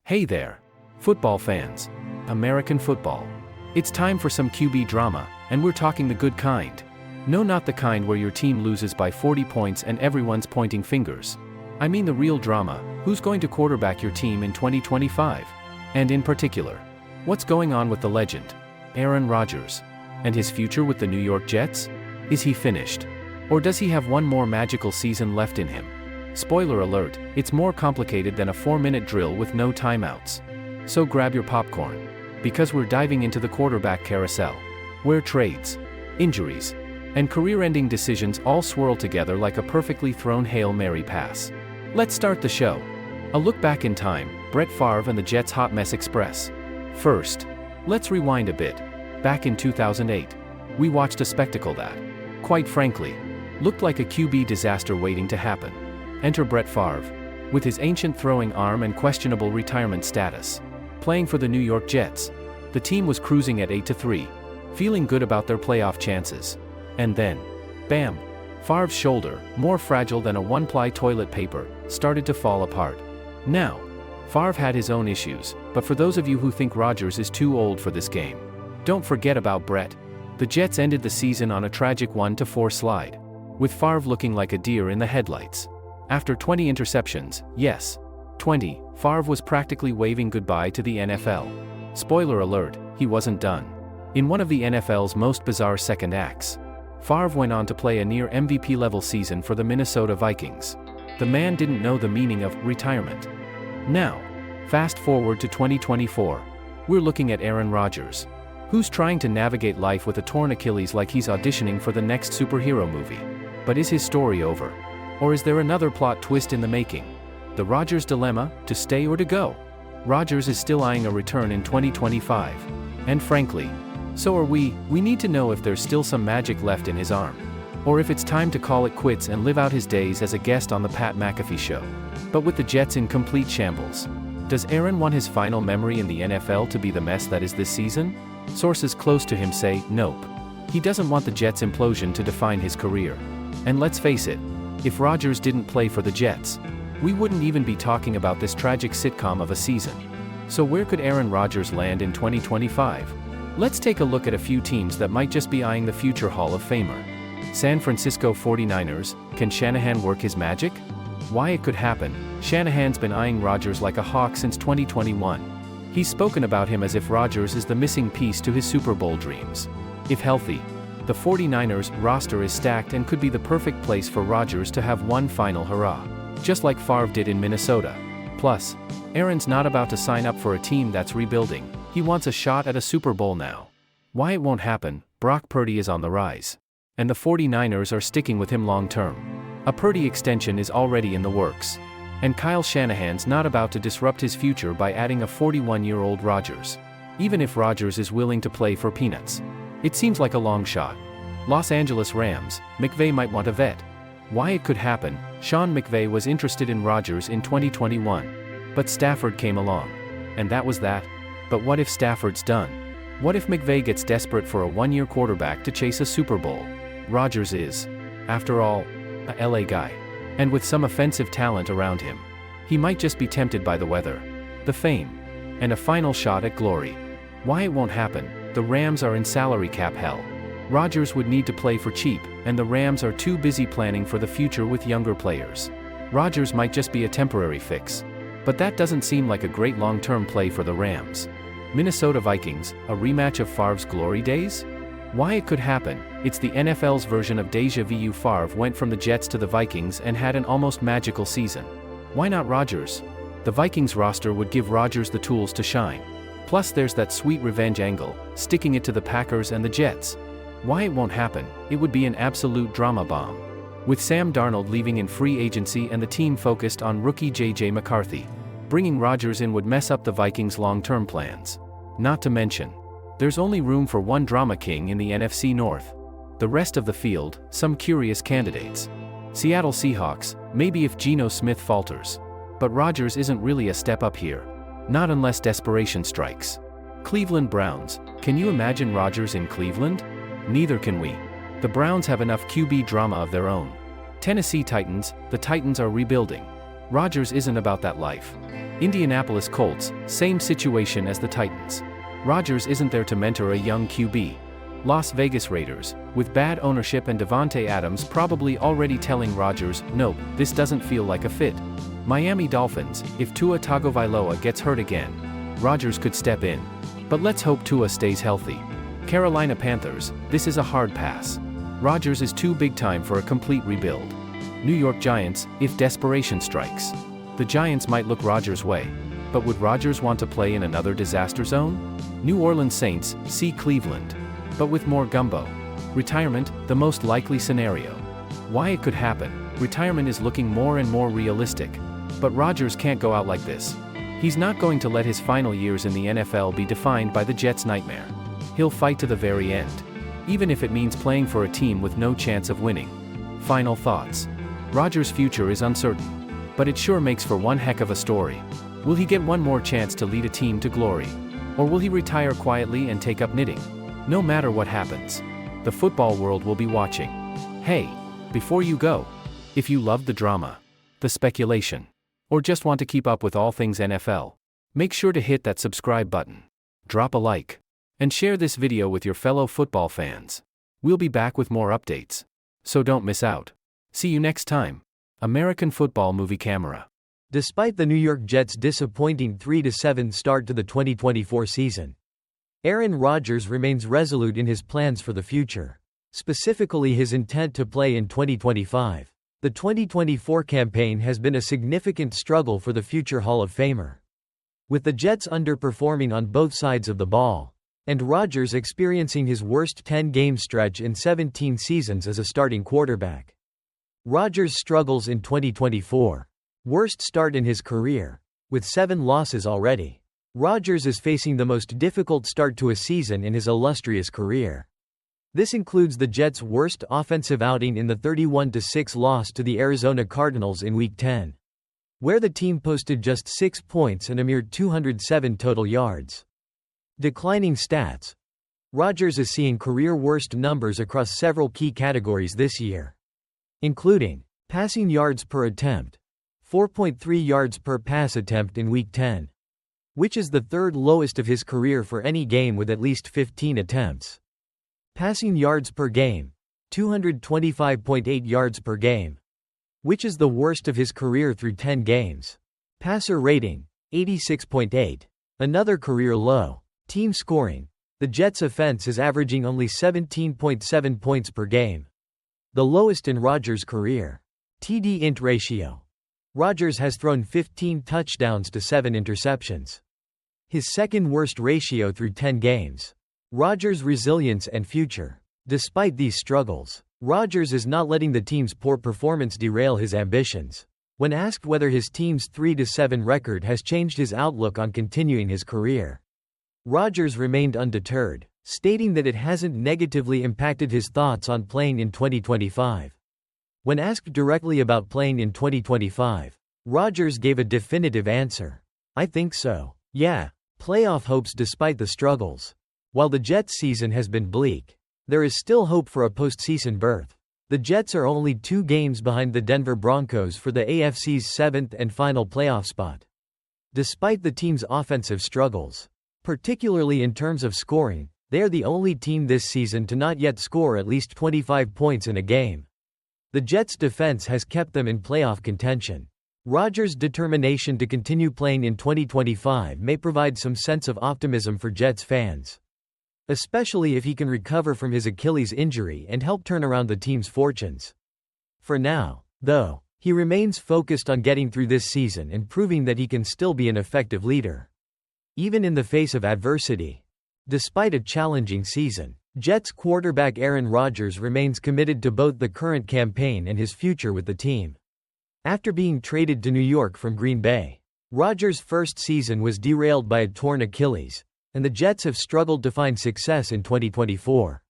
Hey there, football fans. American football. It's time for some QB drama, and we're talking the good kind. No, not the kind where your team loses by 40 points and everyone's pointing fingers. I mean the real drama, who's going to quarterback your team in 2025? And in particular, what's going on with the legend, Aaron Rodgers? And his future with the New York Jets? Is he finished? Or does he have one more magical season left in him? Spoiler alert, it's more complicated than a 4-minute drill with no timeouts. So grab your popcorn, because we're diving into the quarterback carousel, where trades, injuries, and career-ending decisions all swirl together like a perfectly thrown Hail Mary pass. Let's start the show. A look back in time, Brett Favre and the Jets' hot mess express. First, let's rewind a bit. Back in 2008, we watched a spectacle that, quite frankly, looked like a QB disaster waiting to happen. Enter Brett Favre, with his ancient throwing arm and questionable retirement status, playing for the New York Jets. The team was cruising at 8-3, feeling good about their playoff chances. And then, bam! Favre's shoulder, more fragile than a one-ply toilet paper, started to fall apart. Now, Favre had his own issues, but for those of you who think Rodgers is too old for this game, don't forget about Brett. The Jets ended the season on a tragic 1-4 slide, with Favre looking like a deer in the headlights. After 20 interceptions, yes, 20, Favre was practically waving goodbye to the NFL. Spoiler alert, he wasn't done. In one of the NFL's most bizarre second acts, Favre went on to play a near MVP-level season for the Minnesota Vikings. The man didn't know the meaning of retirement. Now, fast forward to 2024, we're looking at Aaron Rodgers, who's trying to navigate life with a torn Achilles like he's auditioning for the next superhero movie. But is his story over? Or is there another plot twist in the making? The Rodgers dilemma, to stay or to go? Rodgers is still eyeing a return in 2025. And frankly, so are we. We need to know if there's still some magic left in his arm. Or if it's time to call it quits and live out his days as a guest on the Pat McAfee show. But with the Jets in complete shambles, does Aaron want his final memory in the NFL to be the mess that is this season? Sources close to him say, nope. He doesn't want the Jets' implosion to define his career. And let's face it, if Rodgers didn't play for the Jets, we wouldn't even be talking about this tragic sitcom of a season. So where could Aaron Rodgers land in 2025? Let's take a look at a few teams that might just be eyeing the future Hall of Famer. San Francisco 49ers, can Shanahan work his magic? Why it could happen, Shanahan's been eyeing Rodgers like a hawk since 2021. He's spoken about him as if Rodgers is the missing piece to his Super Bowl dreams. If healthy, the 49ers roster is stacked and could be the perfect place for Rodgers to have one final hurrah, just like Favre did in Minnesota. Plus, Aaron's not about to sign up for a team that's rebuilding. He wants a shot at a Super Bowl now. Why it won't happen, Brock Purdy is on the rise, and the 49ers are sticking with him long term. A Purdy extension is already in the works, and Kyle Shanahan's not about to disrupt his future by adding a 41-year-old Rodgers. Even if Rodgers is willing to play for peanuts, it seems like a long shot. Los Angeles Rams, McVay might want a vet. Why it could happen, Sean McVay was interested in Rodgers in 2021. But Stafford came along. And that was that. But what if Stafford's done? What if McVay gets desperate for a one-year quarterback to chase a Super Bowl? Rodgers is, after all, a LA guy. And with some offensive talent around him, he might just be tempted by the weather, the fame, and a final shot at glory. Why it won't happen, the Rams are in salary cap hell. Rodgers would need to play for cheap, and the Rams are too busy planning for the future with younger players. Rodgers might just be a temporary fix. But that doesn't seem like a great long-term play for the Rams. Minnesota Vikings, a rematch of Favre's glory days? Why it could happen, it's the NFL's version of déjà vu. Favre went from the Jets to the Vikings and had an almost magical season. Why not Rodgers? The Vikings roster would give Rodgers the tools to shine. Plus there's that sweet revenge angle, sticking it to the Packers and the Jets. Why it won't happen, it would be an absolute drama bomb. With Sam Darnold leaving in free agency and the team focused on rookie J.J. McCarthy, bringing Rodgers in would mess up the Vikings' long-term plans. Not to mention, there's only room for one drama king in the NFC North. The rest of the field, some curious candidates. Seattle Seahawks, maybe if Geno Smith falters. But Rodgers isn't really a step up here. Not unless desperation strikes. Cleveland Browns, can you imagine Rodgers in Cleveland? Neither can we. The Browns have enough QB drama of their own. Tennessee Titans, the Titans are rebuilding. Rodgers isn't about that life. Indianapolis Colts, same situation as the Titans. Rodgers isn't there to mentor a young QB. Las Vegas Raiders, with bad ownership and Davante Adams probably already telling Rodgers, nope, this doesn't feel like a fit. Miami Dolphins, if Tua Tagovailoa gets hurt again, Rodgers could step in. But let's hope Tua stays healthy. Carolina Panthers, this is a hard pass. Rodgers is too big time for a complete rebuild. New York Giants, if desperation strikes. The Giants might look Rodgers' way. But would Rodgers want to play in another disaster zone? New Orleans Saints, see Cleveland. But with more gumbo. Retirement, the most likely scenario. Why it could happen, retirement is looking more and more realistic. But Rodgers can't go out like this. He's not going to let his final years in the NFL be defined by the Jets' nightmare. He'll fight to the very end. Even if it means playing for a team with no chance of winning. Final thoughts. Rodgers' future is uncertain. But it sure makes for one heck of a story. Will he get one more chance to lead a team to glory? Or will he retire quietly and take up knitting? No matter what happens, the football world will be watching. Hey, before you go, if you love the drama, the speculation, or just want to keep up with all things NFL, make sure to hit that subscribe button, drop a like, and share this video with your fellow football fans. We'll be back with more updates, so don't miss out. See you next time. American Football Movie Camera. Despite the New York Jets' disappointing 3-7 start to the 2024 season, Aaron Rodgers remains resolute in his plans for the future, specifically his intent to play in 2025. The 2024 campaign has been a significant struggle for the future Hall of Famer. With the Jets underperforming on both sides of the ball, and Rodgers experiencing his worst 10-game stretch in 17 seasons as a starting quarterback. Rodgers struggles in 2024. Worst start in his career, with 7 losses already. Rodgers is facing the most difficult start to a season in his illustrious career. This includes the Jets' worst offensive outing in the 31-6 loss to the Arizona Cardinals in Week 10, where the team posted just 6 points and a mere 207 total yards. Declining stats. Rodgers is seeing career-worst numbers across several key categories this year, including passing yards per attempt, 4.3 yards per pass attempt in Week 10, which is the third lowest of his career for any game with at least 15 attempts. Passing yards per game, 225.8 yards per game, which is the worst of his career through 10 games. Passer rating, 86.8, another career low. Team scoring, the Jets' offense is averaging only 17.7 points per game, the lowest in Rodgers' career. TD-int ratio. Rodgers has thrown 15 touchdowns to 7 interceptions. His second worst ratio through 10 games. Rodgers' resilience and future. Despite these struggles, Rodgers is not letting the team's poor performance derail his ambitions. When asked whether his team's 3-7 record has changed his outlook on continuing his career, Rodgers remained undeterred, stating that it hasn't negatively impacted his thoughts on playing in 2025. When asked directly about playing in 2025, Rodgers gave a definitive answer. "I think so. Yeah. Playoff hopes despite the struggles. While the Jets' season has been bleak, there is still hope for a postseason berth. The Jets are only 2 games behind the Denver Broncos for the AFC's 7th and final playoff spot. Despite the team's offensive struggles, particularly in terms of scoring, they are the only team this season to not yet score at least 25 points in a game. The Jets' defense has kept them in playoff contention. Rodgers' determination to continue playing in 2025 may provide some sense of optimism for Jets fans, especially if he can recover from his Achilles injury and help turn around the team's fortunes. For now, though, he remains focused on getting through this season and proving that he can still be an effective leader, even in the face of adversity. Despite a challenging season, Jets quarterback Aaron Rodgers remains committed to both the current campaign and his future with the team. After being traded to New York from Green Bay, Rodgers' first season was derailed by a torn Achilles, and the Jets have struggled to find success in 2024.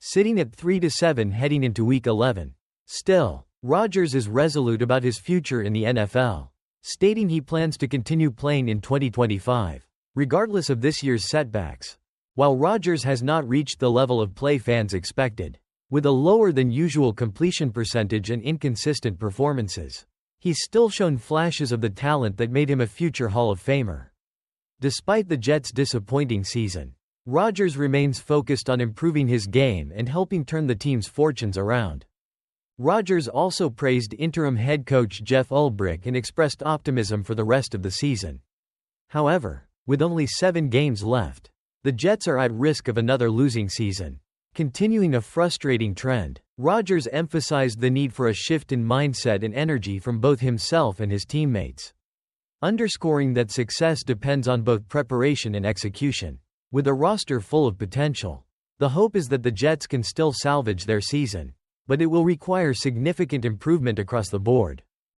Sitting at 3-7 heading into Week 11. Still, Rodgers is resolute about his future in the NFL, stating he plans to continue playing in 2025, regardless of this year's setbacks. While Rodgers has not reached the level of play fans expected, with a lower than usual completion percentage and inconsistent performances, he's still shown flashes of the talent that made him a future Hall of Famer. Despite the Jets' disappointing season, Rodgers remains focused on improving his game and helping turn the team's fortunes around. Rodgers also praised interim head coach Jeff Ulbrich and expressed optimism for the rest of the season. However, with only 7 games left, the Jets are at risk of another losing season. Continuing a frustrating trend, Rodgers emphasized the need for a shift in mindset and energy from both himself and his teammates, underscoring that success depends on both preparation and execution. With a roster full of potential, the hope is that the Jets can still salvage their season, but it will require significant improvement across the board.